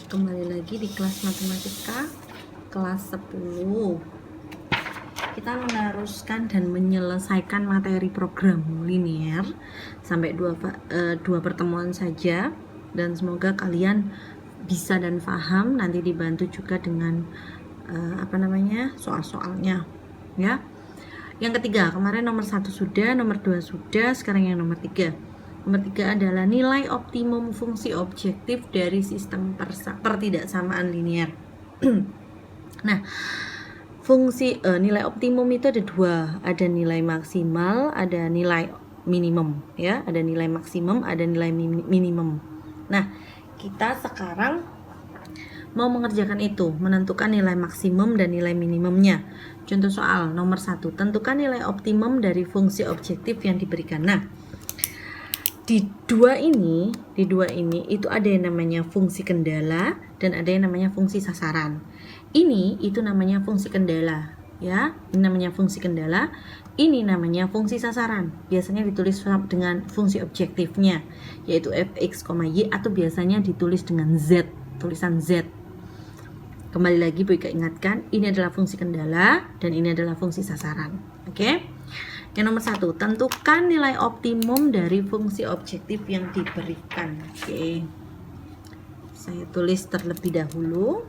Kembali lagi di kelas matematika kelas 10. Kita meneruskan dan menyelesaikan materi program linear sampai dua pertemuan saja, dan semoga kalian bisa dan paham. Nanti dibantu juga dengan soal-soalnya ya. Yang ketiga, kemarin nomor 1 sudah, nomor 2 sudah, sekarang yang nomor 3. Nomor 3 adalah nilai optimum fungsi objektif dari sistem pertidaksamaan linear. Nah, fungsi nilai optimum itu ada dua, ada nilai maksimal, ada nilai minimum ya, ada nilai maksimum, ada nilai minimum. Nah, kita sekarang mau mengerjakan itu, menentukan nilai maksimum dan nilai minimumnya. Contoh soal nomor 1, tentukan nilai optimum dari fungsi objektif yang diberikan. Nah, di dua ini itu ada yang namanya fungsi kendala dan ada yang namanya fungsi sasaran. Itu namanya fungsi kendala ya, ini namanya fungsi kendala, ini namanya fungsi sasaran. Biasanya ditulis dengan fungsi objektifnya, yaitu fx, y, atau biasanya ditulis dengan z, tulisan z. Kembali lagi Bu Ika ingatkan, ini adalah fungsi kendala dan ini adalah fungsi sasaran. Oke. Yang nomor 1, tentukan nilai optimum dari fungsi objektif yang diberikan. Oke. Saya tulis terlebih dahulu.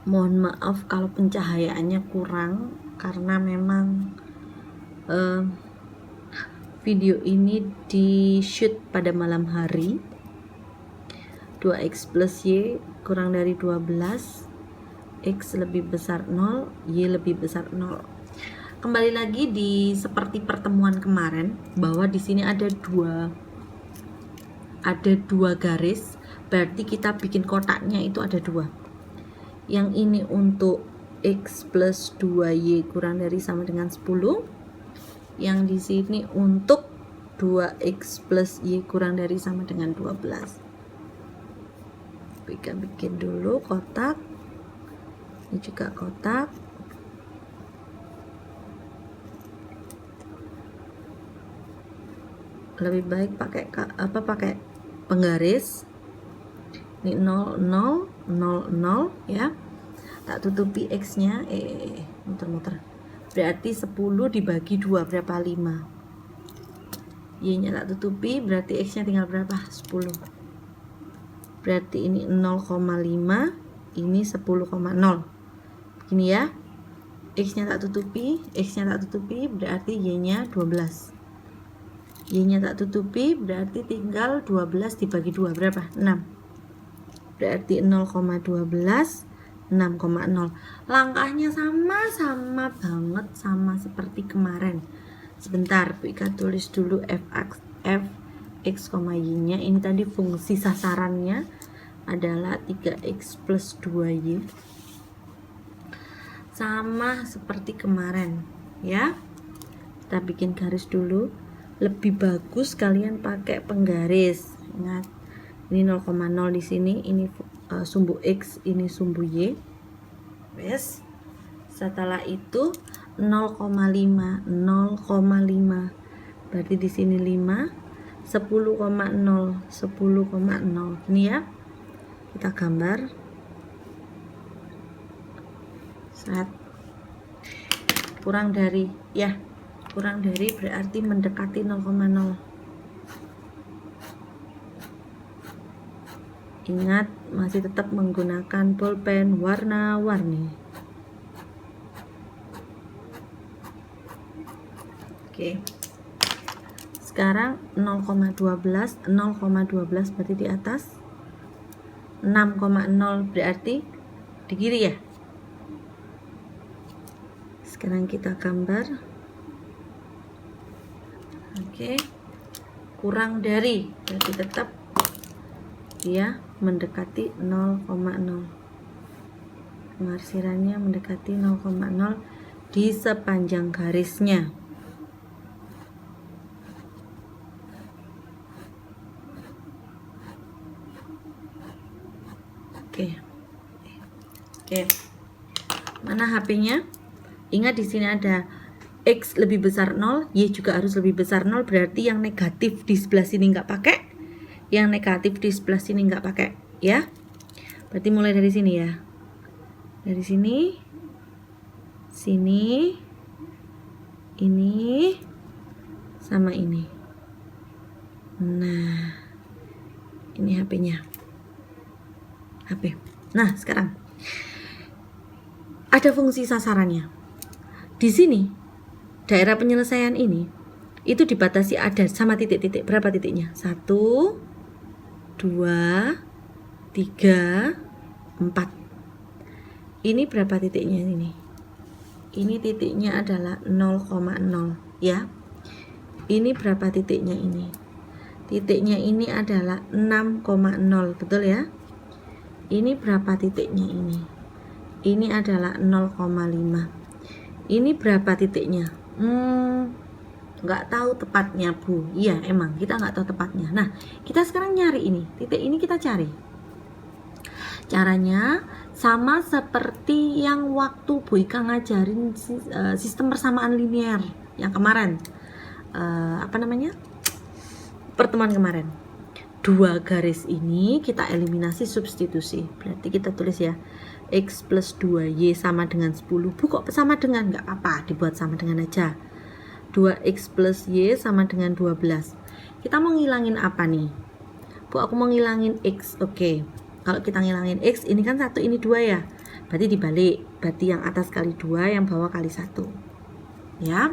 Mohon maaf kalau pencahayaannya kurang karena memang video ini di shoot pada malam hari. 2x plus y kurang dari 12, x lebih besar 0, y lebih besar 0. Kembali lagi di seperti pertemuan kemarin, bahwa di sini ada dua garis, berarti kita bikin kotaknya itu ada dua. Yang ini untuk x plus 2y kurang dari sama dengan 10. Yang di sini untuk 2x plus y kurang dari sama dengan 12. Kita bikin dulu kotak. Ini juga kotak. Lebih baik pakai penggaris. Ini 0 0 0 0 ya. Tak tutupi x-nya muter-muter. Berarti 10 dibagi 2 berapa? 5. Y-nya tak tutupi, berarti x-nya tinggal berapa? 10. Berarti ini 0,5, ini 10,0. Begini ya. X-nya tak tutupi, berarti Y-nya 12. Y-nya tak tutupi, berarti tinggal 12 dibagi 2 berapa? 6. Berarti 0,12, 6,0. Langkahnya sama banget, sama seperti kemarin. Sebentar, Bu Ika tulis dulu f x, y-nya. Ini tadi fungsi sasarannya adalah 3x plus 2y. Sama seperti kemarin ya. Kita bikin garis dulu. Lebih bagus kalian pakai penggaris. Ingat, ini 0,0 di sini, ini sumbu x, ini sumbu y. Yes. Setelah itu 0,5, 0,5. Berarti di sini 5. 10,0, 10,0. Ini ya, kita gambar. Set. Kurang dari berarti mendekati 0,0. Ingat, masih tetap menggunakan pulpen warna-warni. Oke. Sekarang 0,12 berarti di atas, 6,0 berarti di kiri ya. Sekarang kita gambar. Oke. Kurang dari berarti tetap dia mendekati 0,0. Pengarsirannya mendekati 0,0 di sepanjang garisnya. Oke. Mana HP-nya? Ingat di sini ada x lebih besar 0, y juga harus lebih besar 0, berarti yang negatif di sebelah sini nggak pakai, Yang negatif di sebelah sini nggak pakai ya. Berarti mulai dari sini ya. Dari sini, sini, ini, sama ini. Nah, ini HP-nya. HP. Nah, sekarang ada fungsi sasarannya. Di sini, daerah penyelesaian ini itu dibatasi ada sama titik-titik. Berapa titiknya? 1, 2, 3, 4. Ini berapa titiknya ini? Ini titiknya adalah 0,0 ya. Ini berapa titiknya ini? Titiknya ini adalah 6,0, betul ya? Ini berapa titiknya ini? Ini adalah 0,5. Ini berapa titiknya? Nggak tahu tepatnya, Bu. Iya, emang kita nggak tahu tepatnya. Nah, kita sekarang nyari ini. Titik ini kita cari. Caranya sama seperti yang waktu Bu Ika ngajarin sistem persamaan linear yang kemarin. Pertemuan kemarin. 2 garis ini kita eliminasi substitusi. Berarti kita tulis ya, X plus 2Y sama dengan 10. Bu, kok sama dengan? Nggak apa-apa, dibuat sama dengan aja. 2X plus Y sama dengan 12. Kita mau ngilangin apa nih? Bu, aku mau ngilangin X. Oke. Kalau kita ngilangin X, ini kan 1, ini 2 ya. Berarti dibalik. Berarti yang atas kali 2, yang bawah kali 1. Ya.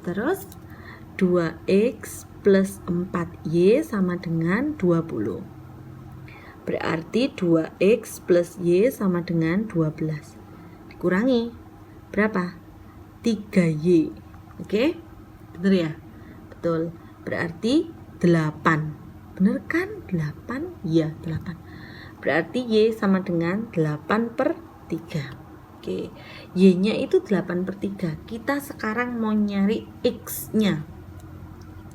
Terus 2X plus 4Y sama dengan 20. Berarti 2X plus Y sama dengan 12. Dikurangi berapa? 3Y. Oke? Bener ya? Betul. Berarti 8. Bener kan? 8? Iya, 8. Berarti Y sama dengan 8/3. Oke. Y-nya itu 8/3. Kita sekarang mau nyari X-nya.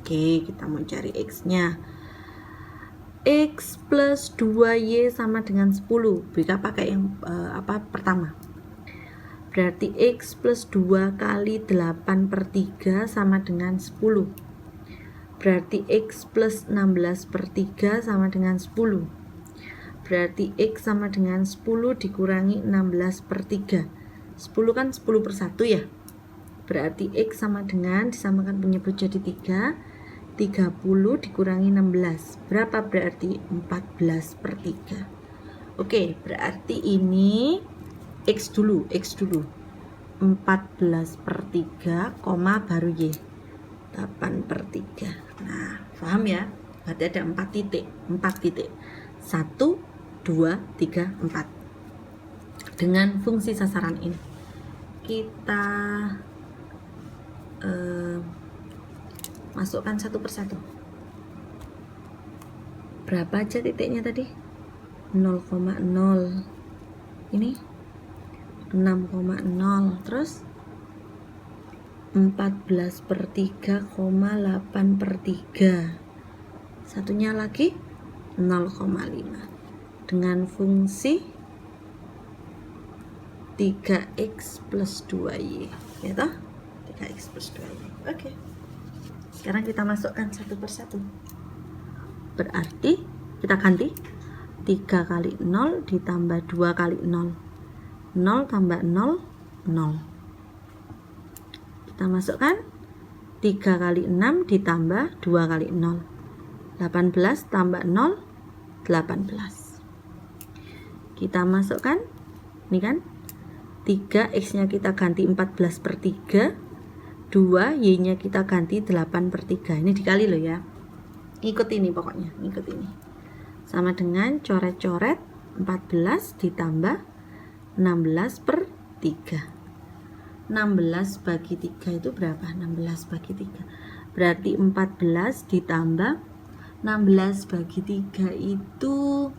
Oke, kita mau cari X-nya. X plus 2Y sama dengan 10. Bisa pakai yang pertama. Berarti X plus 2 kali 8/3 sama dengan 10. Berarti X plus 16/3 sama dengan 10. Berarti X sama dengan 10 dikurangi 16/3. 10 kan 10/1 ya. Berarti X sama dengan, disamakan penyebut jadi 3. 30 dikurangi 16. Berapa berarti? 14/3. Oke, berarti ini X dulu. 14/3, baru Y. 8/3. Nah, paham ya? Berarti ada 4 titik. 1, 2, 3, 4. Dengan fungsi sasaran ini kita masukkan satu persatu. Berapa aja titiknya tadi? 0,0. Ini 6,0. Terus 14/3, 8/3. Satunya lagi 0,5. Dengan fungsi 3x plus 2y, ya toh? 3x plus 2y. Oke. Sekarang kita masukkan satu persatu. Berarti kita ganti 3 kali 0 ditambah 2 kali 0. 0 tambah 0, 0. Kita masukkan 3 kali 6 ditambah 2 kali 0. 18 tambah 0, 18. Kita masukkan, ini kan 3, X-nya kita ganti 14/3, 2, Y-nya kita ganti 8/3. Ini dikali loh ya. Ikut ini pokoknya, ikut ini. Sama dengan coret-coret 14 ditambah 16/3. 16 bagi 3 itu berapa? 16 bagi 3. Berarti 14 ditambah 16 bagi 3 itu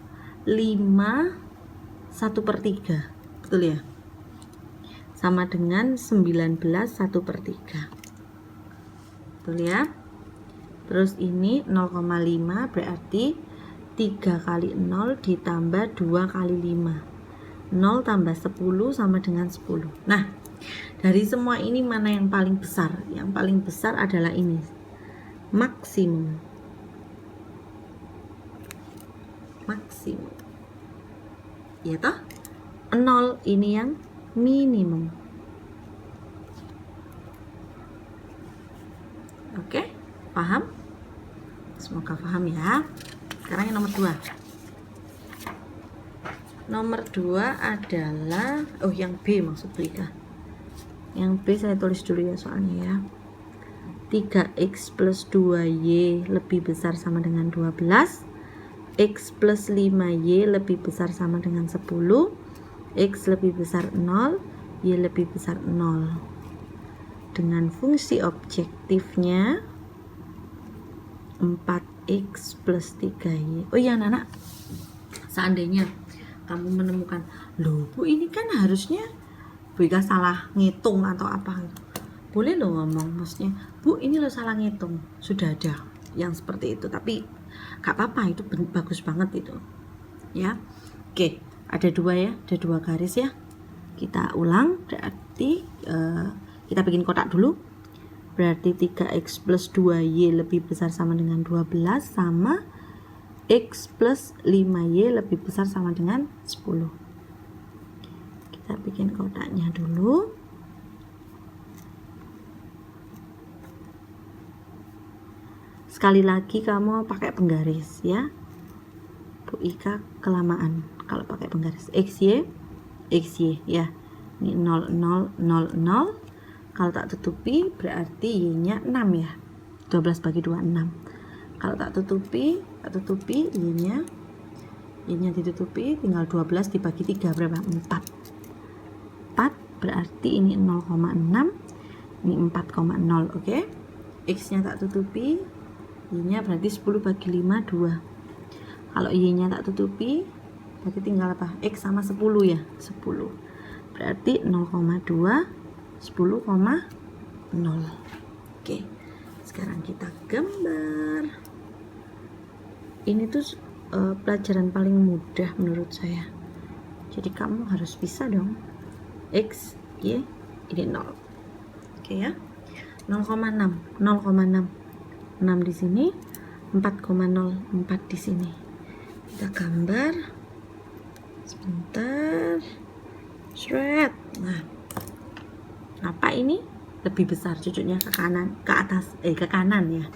5 1/3. Betul ya? Sama dengan 19 1/3. Betul ya? Terus ini 0,5 berarti 3 kali 0 ditambah 2 kali 5. 0 tambah 10 sama dengan 10. Nah, dari semua ini mana yang paling besar? Yang paling besar adalah ini, maksimum. maksimum. Ya toh? 0 ini yang minimum. Oke, paham? Semoga paham ya. Sekarang yang nomor 2. Nomor 2 adalah yang B maksud Bu Ika. Yang B saya tulis dulu ya soalnya ya. 3x plus 2y lebih besar sama dengan 12, x plus 5y lebih besar sama dengan 10, x lebih besar 0, y lebih besar 0. Dengan fungsi objektifnya 4x plus 3y. Oh iya anak-anak, seandainya kamu menemukan, loh Bu ini kan harusnya Bu Ika salah ngitung atau apa gitu, boleh loh ngomong, maksudnya Bu ini lo salah ngitung. Sudah ada yang seperti itu, tapi gak apa-apa, itu bagus banget itu ya. Oke, ada 2 ya, ada 2 garis ya. Kita ulang, berarti kita bikin kotak dulu. Berarti 3x plus 2y lebih besar sama dengan 12 sama x plus 5y lebih besar sama dengan 10. Kita bikin kotaknya dulu. Sekali lagi kamu pakai penggaris ya. Bu Ika kelamaan kalau pakai penggaris. XY ya. Ini 0 0 0 0. Kalau tak tutupi berarti y-nya 6 ya. 12 bagi 2 6. Kalau tak tutupi y-nya ditutupi, tinggal 12 dibagi 3 berapa? 4. 4 berarti ini 0,6, ini 4,0. Oke. X-nya tak tutupi, y-nya berarti 10 bagi 5 2. Kalau y-nya tak tutupi berarti tinggal apa? X sama 10 ya. 10 berarti 0,2 10,0. Oke, sekarang kita gambar. Ini tuh pelajaran paling mudah menurut saya, jadi kamu harus bisa dong. X, Y, ini 0. Oke ya, 0,6 6 di sini, 4,04 di sini. Kita gambar sebentar. Shred. Nah, apa ini lebih besar, cucuknya ke kanan, ke atas, ke kanan ya,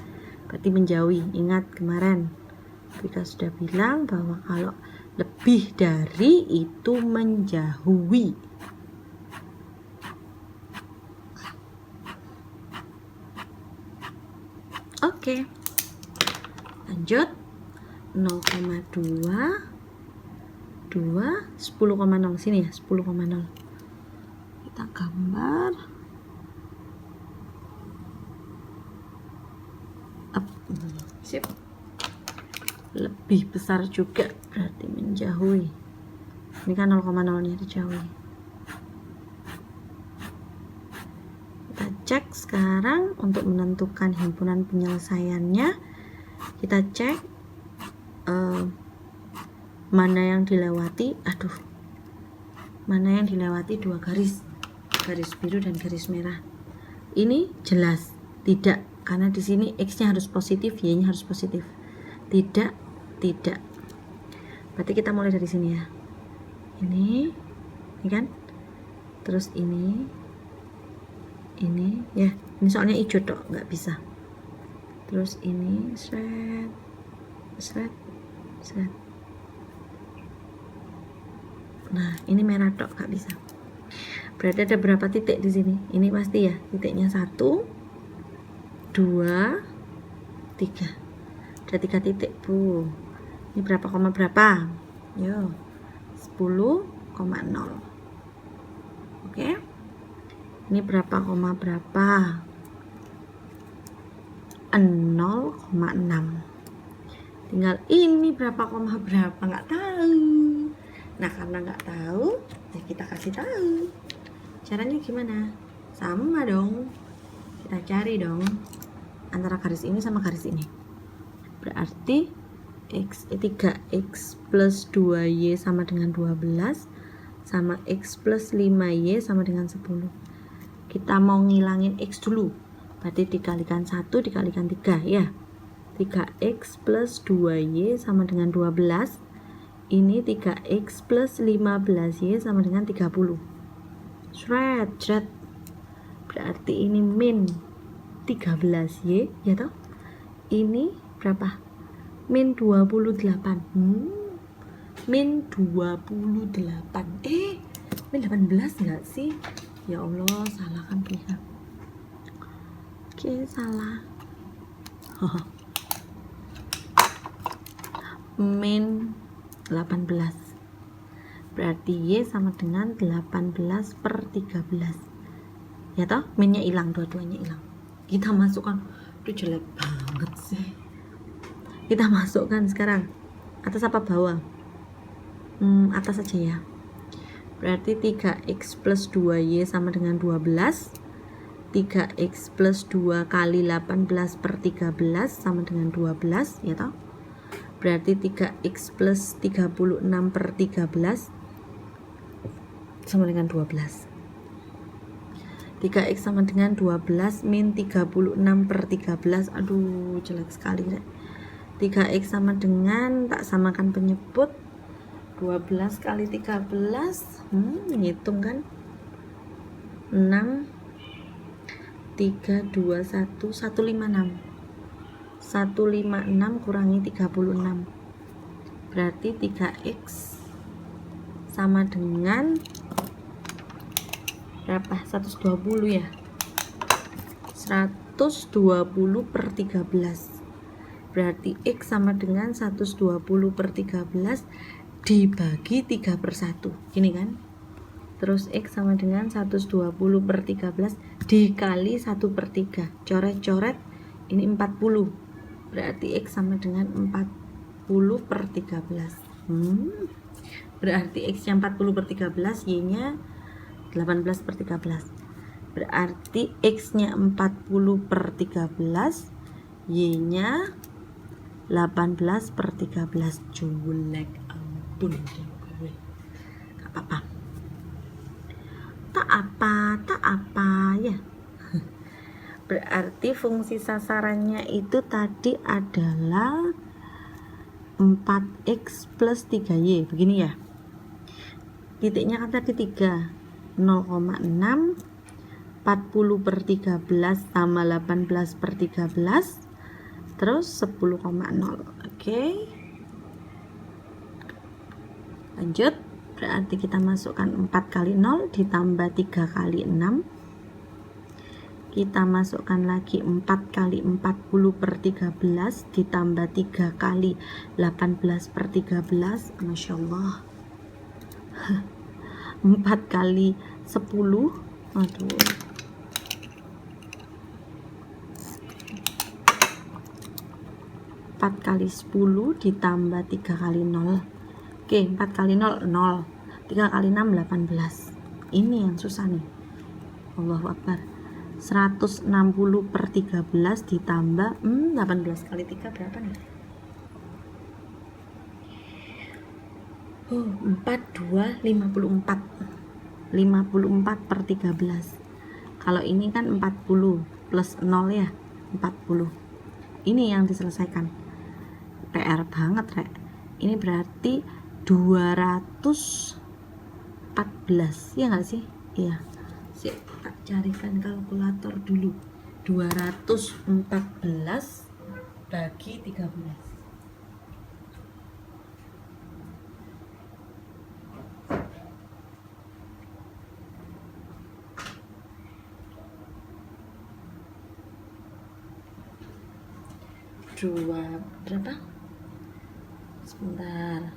berarti menjauhi. Ingat kemarin kita sudah bilang bahwa kalau lebih dari itu menjauhi. Oke, lanjut. 0,2 10,0 sini ya, 10,0. Kita gambar up. Sip. Lebih besar juga berarti menjauhi. Ini kan 0,0 nya dijauhi. Kita cek sekarang untuk menentukan himpunan penyelesaiannya. Kita cek mana yang dilewati. Mana yang dilewati 2 garis biru dan garis merah. Ini jelas tidak, karena di sini x-nya harus positif, y-nya harus positif. Tidak. Berarti kita mulai dari sini ya. Ini kan? Terus ini ya. Ini soalnya hijau tok, nggak bisa. Terus ini seret. Nah, ini merah tok, nggak bisa. Berarti ada berapa titik di sini? Ini pasti ya, titiknya 1, 2, 3. Ada 3 titik, Bu. Ini berapa koma berapa? Yo, 10,0. Oke. Ini berapa koma berapa? 0,6. Tinggal ini berapa koma berapa, nggak tahu. Nah, karena nggak tahu, ya kita kasih tahu. Caranya gimana? Sama dong. Kita cari dong antara garis ini sama garis ini. Berarti 3x plus 2y sama dengan 12 sama x plus 5y sama dengan 10. Kita mau ngilangin x dulu. Berarti dikalikan 1 dikalikan 3 ya. 3x plus 2y sama dengan 12 Ini 3x plus 15y sama dengan 30. Shred. Berarti ini min 13y, ya toh? Ini berapa? Min 28. Min 28. Min 18 enggak sih? Ya Allah, salah kan kita. Oke, salah. Min 18. Berarti Y sama dengan 18 per 13. Ya toh, minnya hilang, dua-duanya hilang. Kita masukkan, itu jelek banget sih. Kita masukkan sekarang. Atas apa bawah? Atas aja ya. Berarti 3x plus 2y sama dengan 12. 3x plus 2 kali 18 per 13 sama dengan 12, ya toh? Berarti 3x plus 36 per 13 sama dengan 12. 3x sama dengan 12 min 36 per 13. Aduh, jelek sekali. 3x sama dengan, tak samakan penyebut, 12 kali 13. Ngitung kan? 6, 3, 2, 1, 156. 156 kurangi 36. Berarti 3x sama dengan berapa? 120 ya? 120 per 13. Berarti x sama dengan 120 per 13 dibagi 3 per 1. Gini kan? Terus x sama dengan 120 per 13 dikali 1 per 3. Coret-coret, ini 40. Berarti x sama dengan 40 per 13. Berarti x nya 40 per 13, y nya 18 per 13. Berarti x nya 40 per 13, y nya 18 per 13. Jelek, ampun gue. Gak apa-apa. Tak apa ya. Berarti fungsi sasarannya itu tadi adalah 4x plus 3y. Begini ya. Titiknya kan tadi 3. 0,6. 40 per 13 sama 18 per 13. Terus 10,0. Oke. Lanjut. Berarti kita masukkan 4 kali 0 ditambah 3 kali 6. Kita masukkan lagi 4 kali 40 per 13 ditambah 3 kali 18 per 13. Masya Allah. 4 kali 10. Aduh. 4 kali 10 ditambah 3 kali 0. Oke, 4 kali 0, 0. 3 kali 6, 18. Ini yang susah nih. Allahu Akbar. 160 per 13 ditambah 18 kali 3 berapa nih? 4, 2, 54. 54 per 13. Kalau ini kan 40 plus 0 ya, 40. Ini yang diselesaikan. PR banget, Rek. Ini berarti 214. Ya nggak sih? Iya. Sip, tak carikan kalkulator dulu. 214 bagi 13. Berapa? Sebentar.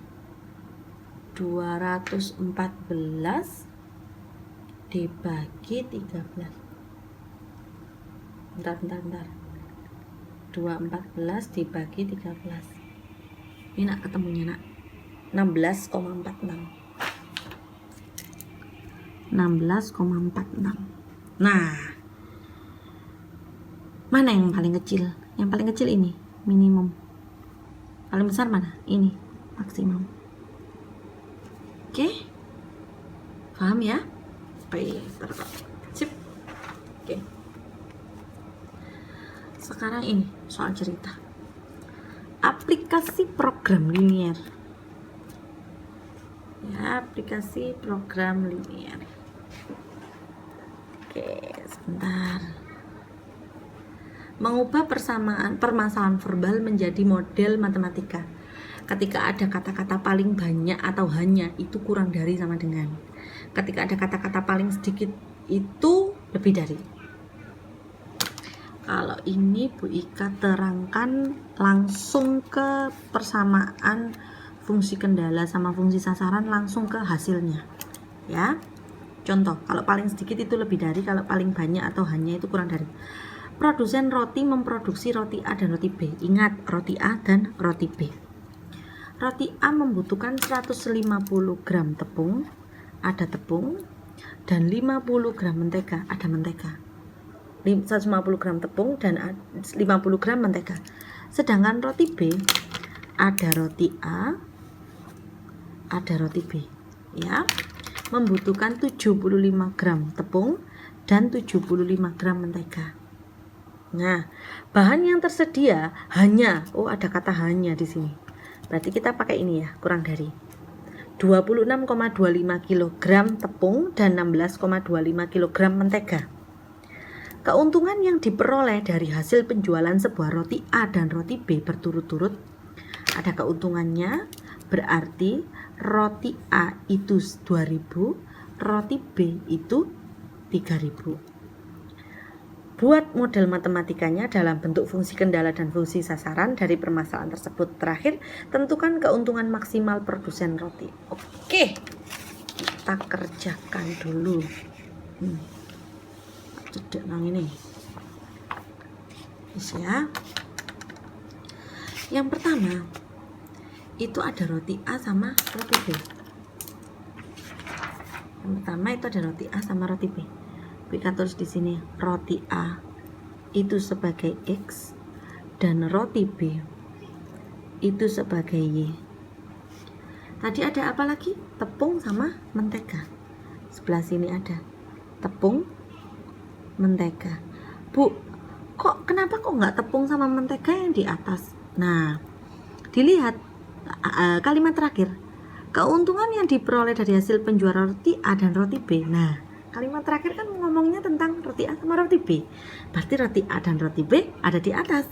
214 dibagi 13. Bentar. 214 dibagi 13. Ini nak ketemunya nak. 16,46. 16,46. Nah, mana yang paling kecil? Yang paling kecil ini minimum. Paling besar mana? Ini maksimum. Oke, paham ya? Sip. Oke. Sekarang ini soal cerita. Aplikasi program linier. aplikasi program linier. Oke, sebentar. Mengubah permasalahan verbal menjadi model matematika. Ketika ada kata-kata paling banyak atau hanya, itu kurang dari sama dengan. Ketika ada kata-kata paling sedikit, itu lebih dari. Kalau ini Bu Ika terangkan langsung ke persamaan fungsi kendala sama fungsi sasaran, langsung ke hasilnya ya. Contoh, kalau paling sedikit itu lebih dari, kalau paling banyak atau hanya itu kurang dari. Produsen roti memproduksi roti A dan roti B. Ingat, roti A dan roti B. Roti A membutuhkan 150 gram tepung, ada tepung, dan 50 gram mentega, ada mentega. 150 gram tepung dan 50 gram mentega. Sedangkan roti B, ada roti A, ada roti B ya, membutuhkan 75 gram tepung dan 75 gram mentega. Nah, bahan yang tersedia hanya, ada kata hanya di sini. Berarti kita pakai ini ya, kurang dari 26,25 kg tepung dan 16,25 kg mentega. Keuntungan yang diperoleh dari hasil penjualan sebuah roti A dan roti B berturut-turut, ada keuntungannya, berarti roti A itu 2.000, roti B itu 3.000. Buat model matematikanya dalam bentuk fungsi kendala dan fungsi sasaran dari permasalahan tersebut. Terakhir, tentukan keuntungan maksimal produsen roti. Oke, kita kerjakan dulu. Cedek nang ini ya. Yang pertama itu ada roti A sama roti B. Yang pertama itu ada roti A sama roti B. Kita tulis di sini roti A itu sebagai X dan roti B itu sebagai Y. Tadi ada apa lagi? Tepung sama mentega. Sebelah sini ada tepung, mentega. Bu, kenapa nggak tepung sama mentega yang di atas? Nah, dilihat kalimat terakhir, keuntungan yang diperoleh dari hasil penjualan roti A dan roti B. Nah, kalimat terakhir kan ngomongnya tentang roti A sama roti B. Berarti roti A dan roti B ada di atas.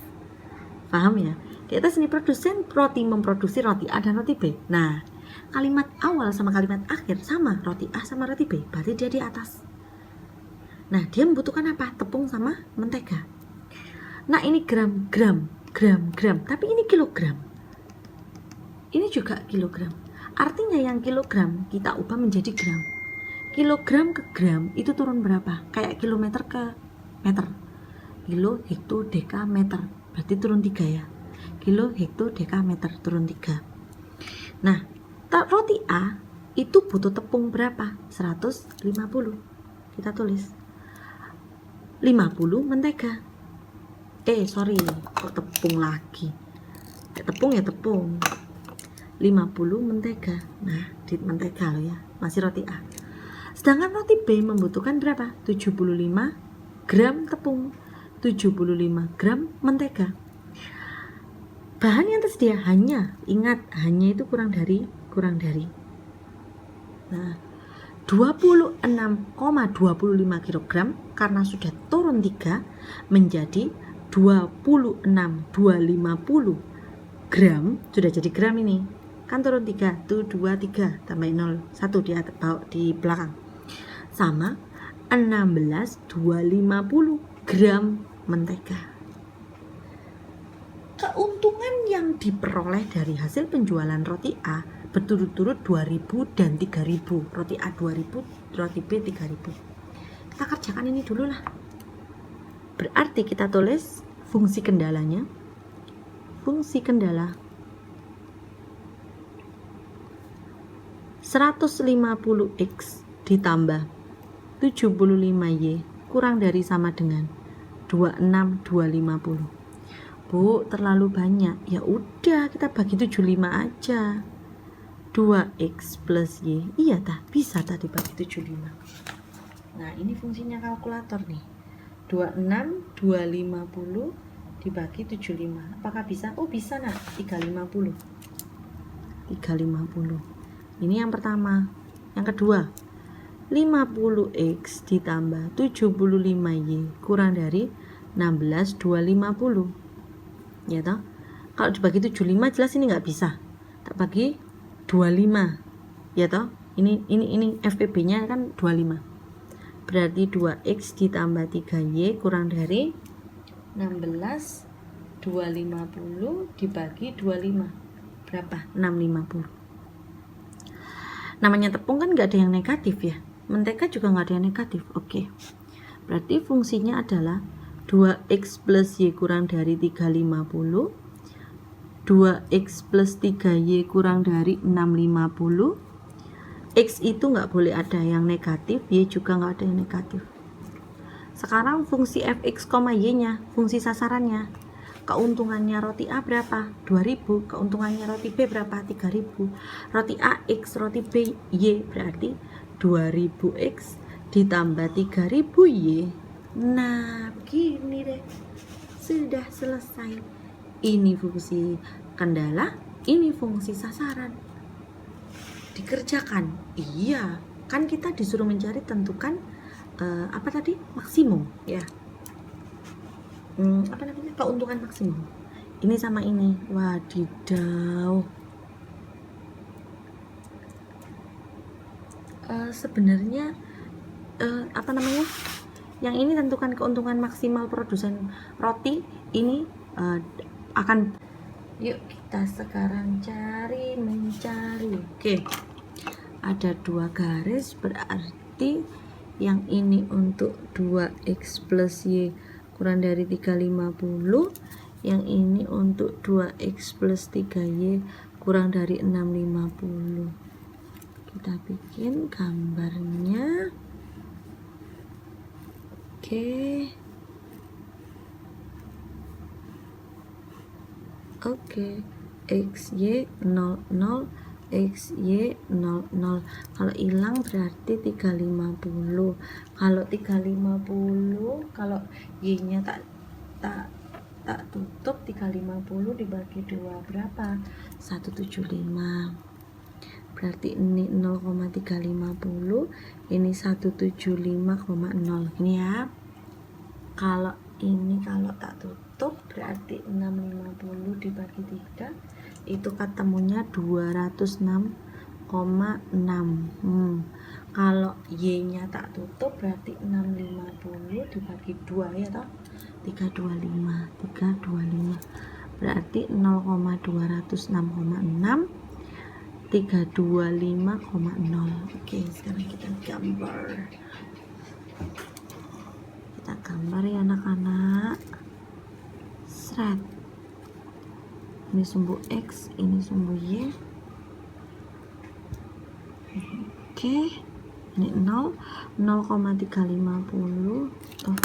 Paham ya? Di atas ini produsen roti memproduksi roti A dan roti B. Nah, kalimat awal sama kalimat akhir sama, roti A sama roti B. Berarti dia di atas. Nah, dia membutuhkan apa? Tepung sama mentega. Nah, ini gram, tapi ini kilogram. Ini juga kilogram. Artinya yang kilogram kita ubah menjadi gram. Kilogram ke gram itu turun berapa? Kayak kilometer ke meter. Kilo, hekto, deka, meter. Berarti turun 3 ya. Kilo, hekto, deka, meter, turun 3. Nah, roti A itu butuh tepung berapa? 150. Kita tulis 50 mentega. Kok tepung lagi? Tepung ya tepung. 50 mentega. Nah, di mentega loh ya. Masih roti A. Sedangkan roti B membutuhkan berapa? 75 gram tepung, 75 gram mentega. Bahan yang tersedia hanya, ingat, hanya itu kurang dari. Nah, 26,25 kg karena sudah turun 3 menjadi 26,250 gram, sudah jadi gram ini kan turun 3, tuh 2, 3 tambah 0, 1 di belakang sama 16,250 gram mentega. Keuntungan yang diperoleh dari hasil penjualan roti A berturut-turut 2.000 dan 3.000. Roti A 2.000, roti B 3.000. Kita kerjakan ini dulu lah. Berarti kita tulis fungsi kendalanya. Fungsi kendala 150x ditambah 75y kurang dari sama dengan 26,250. Bu, terlalu banyak. Ya udah, kita bagi 75 aja. 2x plus y. Iya tah, bisa tadi bagi 75. Nah, ini fungsinya kalkulator nih. 26,250 dibagi 75. Apakah bisa? Oh, bisa nak. 350. Ini yang pertama. Yang kedua, 50x ditambah 75y kurang dari 16,250. Ya toh? Kalau dibagi 75 jelas ini nggak bisa. Tak bagi 25. Ya toh? Ini FPB-nya kan 25. Berarti 2x ditambah 3y kurang dari 16,250 dibagi 25. Berapa? 650. Namanya tepung kan nggak ada yang negatif ya. Mentega juga nggak ada yang negatif. Oke. Berarti fungsinya adalah 2x plus y kurang dari 350, 2x plus 3y kurang dari 650. X itu nggak boleh ada yang negatif, y juga nggak ada yang negatif. Sekarang fungsi fx, y nya, fungsi sasarannya. Keuntungannya roti A berapa? 2000. Keuntungannya roti B berapa? 3000. Roti A X, roti B Y, berarti 2000X ditambah 3000Y. Nah, begini deh. Sudah selesai. Ini fungsi kendala, ini fungsi sasaran. Dikerjakan. Iya, kan kita disuruh mencari tentukan apa tadi? Maksimum, ya. Apa namanya, keuntungan maksimum. Ini sama ini, wadidaw. Sebenarnya apa namanya, yang ini tentukan keuntungan maksimal produsen roti. Ini akan, yuk kita sekarang mencari. Oke, ada 2 garis, berarti yang ini untuk 2x plus y kurang dari 350, yang ini untuk 2x plus 3y kurang dari 650. Kita bikin gambarnya. Oke, xy 00, xy 00. Kalau hilang berarti 350. Kalau 350, kalau y nya tak tutup, 350 dibagi 2 berapa? 175. Berarti ini 0,350, ini 175,0. Ini ya. Kalau ini kalau tak tutup berarti 650 dibagi 3 itu ketemunya 206,6. Kalau y nya tak tutup berarti 650 dibagi 2 ya toh, 325 berarti 0,206,6, 325,0. Oke, sekarang kita gambar. Kita gambar ya anak-anak. Seret. Ini sumbu X, ini sumbu Y. Oke. Ini 0,350. Oh,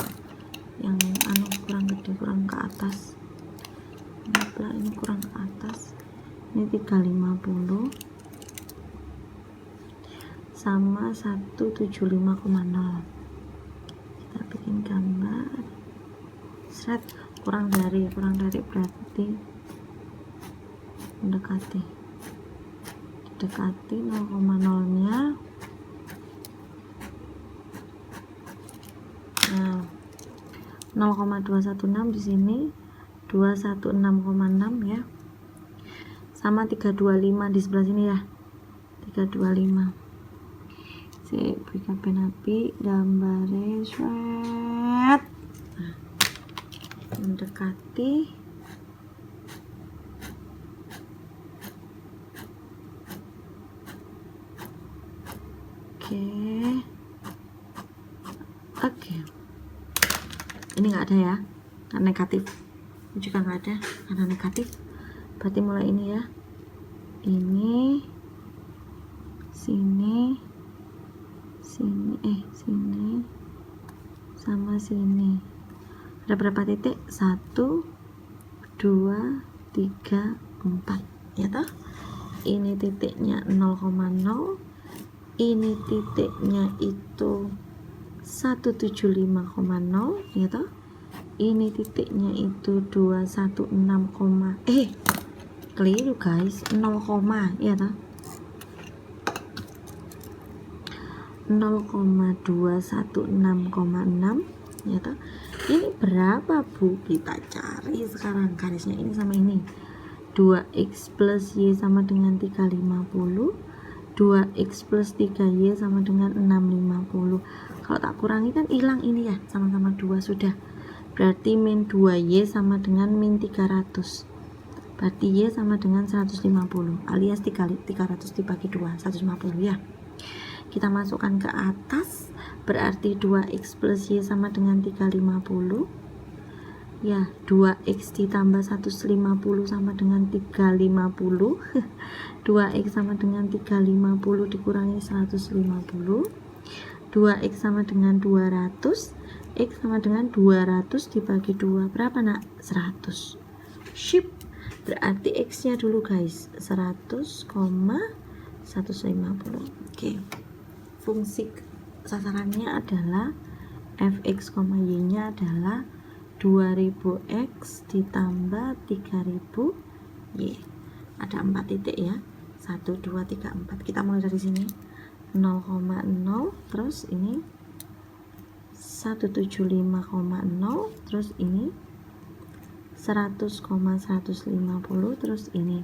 yang kurang gede, kurang ke atas. Ini kurang ke atas. Ini 350 sama 175,0. Kita bikin gambar. Seret. kurang dari berarti mendekati 0,0 nya. Nah, 0,216 di sini, 216,6 ya, sama 325 di sebelah sini ya, 325. Sip, berikan pen api, gambarnya sweat. Nah, mendekati. Oke. Ini nggak ada ya, karena negatif. Ini juga nggak ada karena negatif. Berarti mulai ini ya, ini sini sama sini. Ada berapa titik? 1 2 3 4 ya toh. Ini titiknya 0,0, ini titiknya itu 175,0 ya toh. Ini titiknya itu 216, keliru guys, 0, ya toh. 0,216,6 ya toh. Ini berapa Bu? Kita cari sekarang garisnya ini sama ini. 2x plus y sama dengan 350, 2x plus 3y sama dengan 650. Kalau tak kurangi kan hilang ini ya, sama-sama 2 sudah. Berarti min 2y sama dengan min 300. Berarti y sama dengan 150 alias 300 dibagi 2, 150 ya. Kita masukkan ke atas, berarti 2x plus y sama dengan 350 ya, 2x ditambah 150 sama dengan 350 2x sama dengan 350 dikurangi 150, 2x sama dengan 200, x sama dengan 200 dibagi 2 berapa nak? 100. Ship. Berarti x nya dulu guys 100,150. Oke. Fungsi sasarannya adalah fx, y nya adalah 2000x ditambah 3000 y. Ada 4 titik ya, 1, 2, 3, 4. Kita mulai dari sini 0,0, terus ini 175,0, terus ini 100,150, terus ini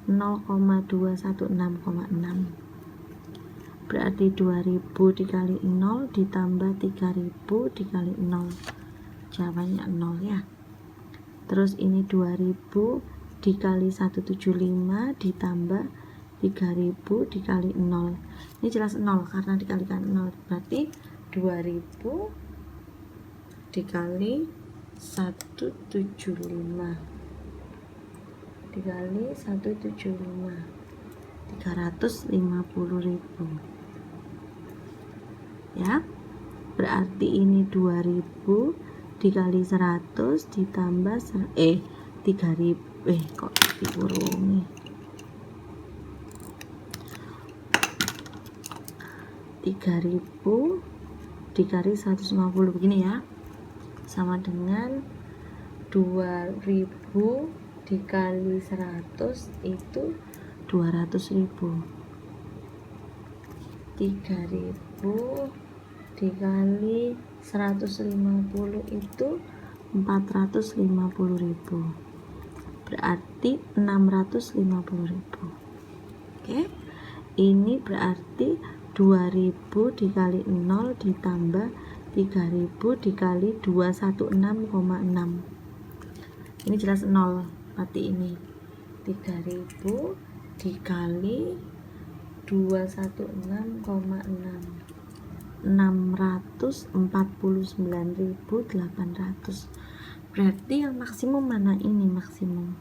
0,216,6. Berarti 2000 dikali 0 ditambah 3000 dikali 0, jawabannya 0 ya. Terus ini 2000 dikali 175 ditambah 3000 dikali 0, ini jelas 0 karena dikalikan 0. Berarti 2000 dikali 175 dikali 175, 350.000 ya. Berarti ini 2000 dikali 100 ditambah 3000, kok dikurungi, 3000 dikali 150 begini ya, sama dengan 2000 dikali 100 itu 200.000, 3000 dikali 150 itu 450.000, berarti 650.000. Oke, ini berarti 2000 dikali 0 ditambah 3000 dikali 216,6, ini jelas 0. Berarti ini 3000 dikali 216,6, 649.800. Berarti yang maksimum mana? Ini maksimum.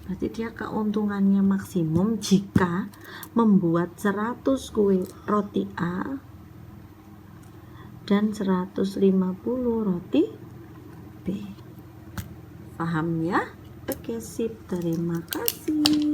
Berarti dia keuntungannya maksimum jika membuat 100 kue roti A dan 150 roti B. Paham ya? Oke, sip. Terima kasih.